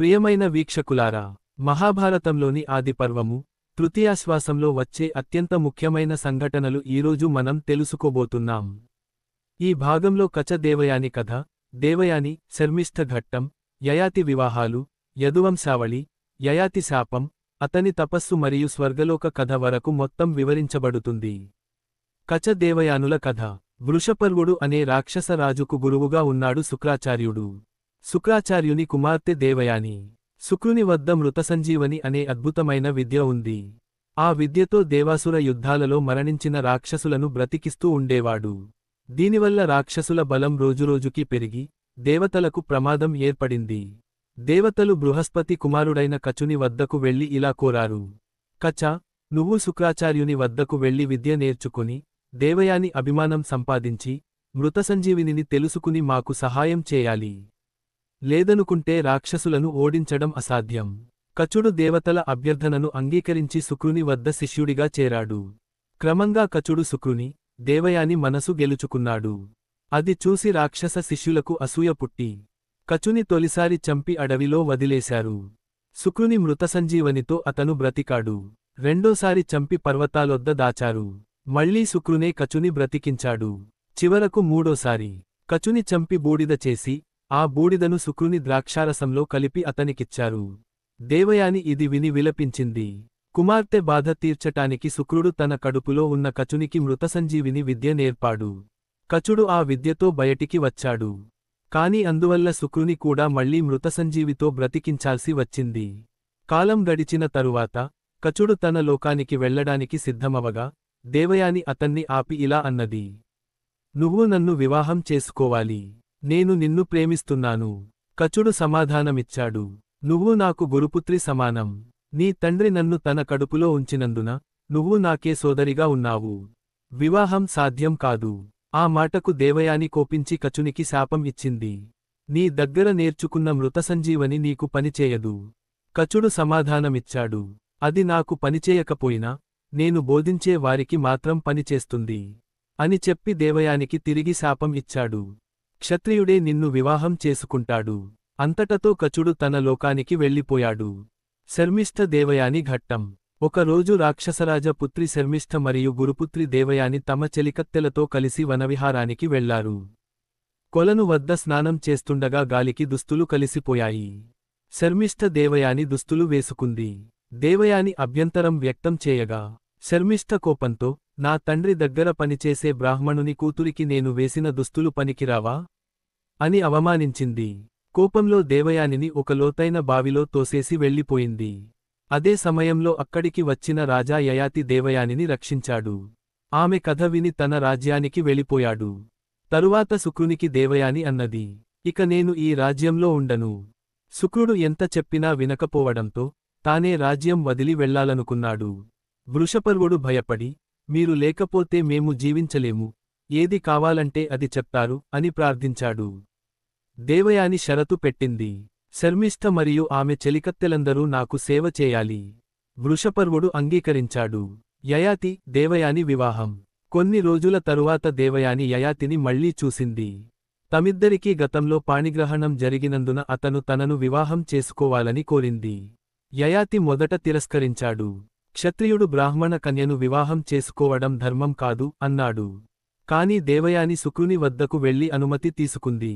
ప్రియమైన వీక్షకులారా, మహాభారతంలోని ఆది పర్వము తృతీయాశ్వాసంలో వచ్చే అత్యంత ముఖ్యమైన సంఘటనలు ఈరోజు మనం తెలుసుకోబోతున్నాం. ఈ భాగంలో కచ దేవయాని కథ, దేవయాని శర్మిష్ఠ ఘట్టం, యయాతి వివాహాలు, యదువంశావళి, యయాతి శాపం, అతని తపస్సు మరియు స్వర్గలోక కథ వరకు మొత్తం వివరించబడుతుంది. కచ దేవయానుల కథ. వృషపర్వుడు అనే రాక్షస రాజుకు గురువుగా ఉన్నాడు శుక్రాచార్యుడు. శుక్రాచార్యుని కుమార్తె దేవయాని. శుక్రుని వద్ద మృతసంజీవని అనే అద్భుతమైన విద్య ఉంది. ఆ విద్యతో దేవాసుర యుద్ధాలలో మరణించిన రాక్షసులను బ్రతికిస్తూ ఉండేవాడు. దీనివల్ల రాక్షసుల బలం రోజురోజుకి పెరిగి దేవతలకు ప్రమాదం ఏర్పడింది. దేవతలు బృహస్పతి కుమారుడైన కచుని వద్దకు వెళ్లి ఇలా కోరారు: కచ, నువ్వు శుక్రాచార్యుని వద్దకు వెళ్లి విద్య నేర్చుకుని దేవయాని అభిమానం సంపాదించి మృతసంజీవినిని తెలుసుకుని మాకు సహాయం చేయాలి. లేదనుకుంటే రాక్షసులను ఓడించడం అసాధ్యం. కచుడు దేవతల అభ్యర్థనను అంగీకరించి శుక్రుని వద్ద శిష్యుడిగా చేరాడు. క్రమంగా కచుడు శుక్రుని, దేవయాని మనసు గెలుచుకున్నాడు. అది చూసి రాక్షస శిష్యులకు అసూయ పుట్టి కచుని తొలిసారి చంపి అడవిలో వదిలేశారు. శుక్రుని మృతసంజీవనితో అతను బ్రతికాడు. రెండోసారి చంపి పర్వతాలొద్ద దాచారు. మళ్లీ శుక్రునే కచుని బ్రతికించాడు. చివరకు మూడోసారి కచుని చంపి బూడిద చేసి ఆ బూడిదను శుక్రుని ద్రాక్షారసంలో కలిపి అతనికిచ్చారు. దేవయాని ఇది విని విలపించింది. కుమార్తె బాధ తీర్చటానికి శుక్రుడు తన కడుపులో ఉన్న కచునికి మృతసంజీవిని విద్య నేర్పాడు. కచుడు ఆ విద్యతో బయటికి వచ్చాడు. కాని అందువల్ల శుక్రుని కూడా మళ్లీ మృతసంజీవితో బ్రతికించాల్సి వచ్చింది. కాలం గడిచిన తరువాత కచుడు తన లోకానికి వెళ్లడానికి సిద్ధమవగా దేవయాని అతన్ని ఆపి ఇలా అన్నది: నువ్వు నన్ను వివాహం చేసుకోవాలి. నేను నిన్ను ప్రేమిస్తున్నాను. కచుడు సమాధానమిచ్చాడు: నువ్వు నాకు గురుపుత్రి సమానం. నీ తండ్రి నన్ను తన కడుపులో ఉంచినందున నువ్వు నాకే సోదరిగా ఉన్నావు. వివాహం సాధ్యం కాదు. ఆ మాటకు దేవయాని కోపించి కచునికి శాపం ఇచ్చింది: నీ దగ్గర నేర్చుకున్న మృతసంజీవని నీకు పనిచేయదు. కచుడు సమాధానమిచ్చాడు: అది నాకు పనిచేయకపోయినా నేను బోధించే వారికి మాత్రం పనిచేస్తుంది అని చెప్పి దేవయానికి తిరిగి శాపం ఇచ్చాడు. క్షత్రియుడే నిన్ను వివాహం చేసుకుంటాడు. అంతటతో కచుడు తన లోకానికి వెళ్ళిపోయాడు. శర్మిష్ఠ దేవయాని ఘట్టం. ఒకరోజు రాక్షసరాజ పుత్రి శర్మిష్ఠ మరియు గురుపుత్రి దేవయాని తమ చెలికత్తెలతో కలిసి వనవిహారానికి వెళ్లారు. కొలను వద్ద స్నానం చేస్తుండగా గాలికి దుస్తులు కలిసిపోయాయి. శర్మిష్ఠ దేవయాని దుస్తులు వేసుకుంది. దేవయాని అభ్యంతరం వ్యక్తం చేయగా శర్మిష్ఠ కోపంతో, నా తండ్రి దగ్గర పనిచేసే బ్రాహ్మణుని కూతురికి నేను వేసిన దుస్తులు పనికిరావా అని అవమానించింది. కోపంలో దేవయానిని ఒక లోతైన బావిలో తోసేసి వెళ్ళిపోయింది. అదే సమయంలో అక్కడికి వచ్చిన రాజా యయాతి దేవయానిని రక్షించాడు. ఆమె కథ విని తన రాజ్యానికి వెళ్ళిపోయాడు. తరువాత శుక్రునికి దేవయాని అన్నది: ఇక నేను ఈ రాజ్యంలో ఉండను. శుక్రుడు ఎంత చెప్పినా వినకపోవడంతో తానే రాజ్యం వదిలి వెళ్లాలనుకున్నాడు. వృషపర్వుడు భయపడి, మీరు లేకపోతే మేము జీవించలేము, ఏది కావాలంటే అది చెప్తారు అని ప్రార్థించాడు. దేవయాని షరతు పెట్టింది: శర్మిష్ఠ మరియు ఆమె చెలికత్తెలందరూ నాకు సేవ చేయాలి. వృషపర్వుడు అంగీకరించాడు. యయాతి, దేవయాని వివాహం. కొన్ని రోజుల తరువాత దేవయాని యయాతిని మళ్లీ చూసింది. తమిద్దరికీ గతంలో పాణిగ్రహణం జరిగినందున అతను తనను వివాహం చేసుకోవాలని కోరింది. యయాతి మొదట తిరస్కరించాడు. క్షత్రియుడు బ్రాహ్మణ కన్యను వివాహం చేసుకోవడం ధర్మం కాదు అన్నాడు. కాని దేవయాని శుక్రుని వద్దకు వెళ్లి అనుమతి తీసుకుంది.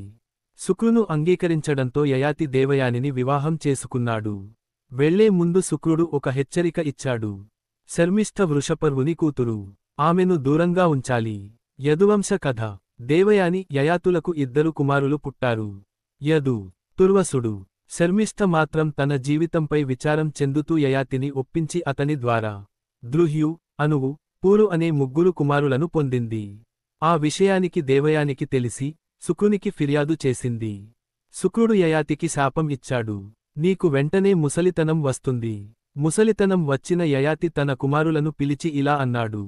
శుక్రును అంగీకరించడంతో యయాతి దేవయానిని వివాహం చేసుకున్నాడు. వెళ్లే ముందు శుక్రుడు ఒక హెచ్చరిక ఇచ్చాడు: శర్మిష్ఠ వృషపర్వుని కూతురు. ఆమెను దూరంగా ఉంచాలి. యదువంశ కథ. దేవయాని, యయాతులకు ఇద్దరు కుమారులు పుట్టారు: యదు, తుర్వసుడు. శర్మిష్ఠ మాత్రం తన జీవితంపై విచారం చెందుతూ యయాతిని ఒప్పించి అతని ద్వారా ద్రుహ్యు, అనువు, పూరు అనే ముగ్గురు కుమారులను పొందింది. ఆ విషయానికి దేవయానికి తెలిసి శుక్రునికి ఫిర్యాదు చేసింది. శుక్రుడు యయాతికి శాపం ఇచ్చాడు: నీకు వెంటనే ముసలితనం వస్తుంది. ముసలితనం వచ్చిన యయాతి తన కుమారులను పిలిచి ఇలా అన్నాడు: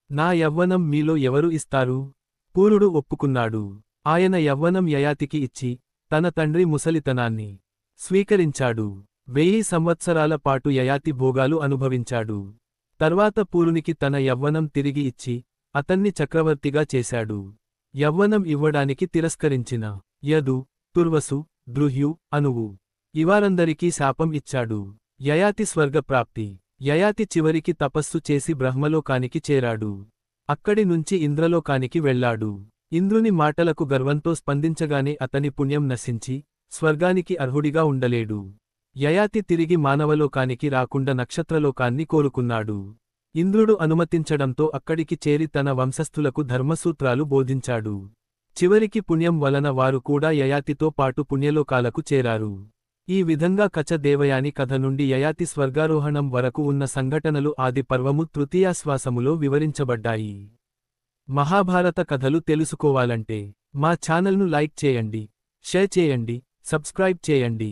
నా యవ్వనం మీలో ఎవరు ఇస్తారు? పూరుడు ఒప్పుకున్నాడు. ఆయన యవ్వనం యయాతికి ఇచ్చి తన తండ్రి ముసలితనాన్ని స్వీకరించాడు. 1000 సంవత్సరాల పాటు యయాతి భోగాలు అనుభవించాడు. తర్వాత పూరునికి తన యవ్వనం తిరిగి ఇచ్చి అతన్ని చక్రవర్తిగా చేశాడు. యవ్వనం ఇవ్వడానికి తిరస్కరించిన యదు, తుర్వసు, ద్రుహ్యు, అనువు ఇవారందరికీ శాపం ఇచ్చాడు. యయాతి స్వర్గప్రాప్తి. యయాతి చివరికి తపస్సు చేసి బ్రహ్మలోకానికి చేరాడు. అక్కడి నుంచి ఇంద్రలోకానికి వెళ్లాడు. ఇంద్రుని మాటలకు గర్వంతో స్పందించగానే అతని పుణ్యం నశించి స్వర్గానికి అర్హుడిగా ఉండలేడు. యయాతి తిరిగి మానవలోకానికి రాకుండా నక్షత్రలోకాన్ని కోరుకున్నాడు. ఇంద్రుడు అనుమతించడంతో అక్కడికి చేరి తన వంశస్థులకు ధర్మసూత్రాలు బోధించాడు. చివరికి పుణ్యం వలన వారు కూడా యయాతితో పాటు పుణ్యలోకాలకు చేరారు. ఈ విధంగా కచ దేవయాని కథ నుండి యయాతి స్వర్గారోహణం వరకు ఉన్న సంఘటనలు ఆది పర్వము తృతీయాశ్వాసములో వివరించబడ్డాయి. మహాభారత కథలు తెలుసుకోవాలంటే మా ఛానల్ను లైక్ చేయండి, షేర్ చేయండి, సబ్స్క్రైబ్ చేయండి.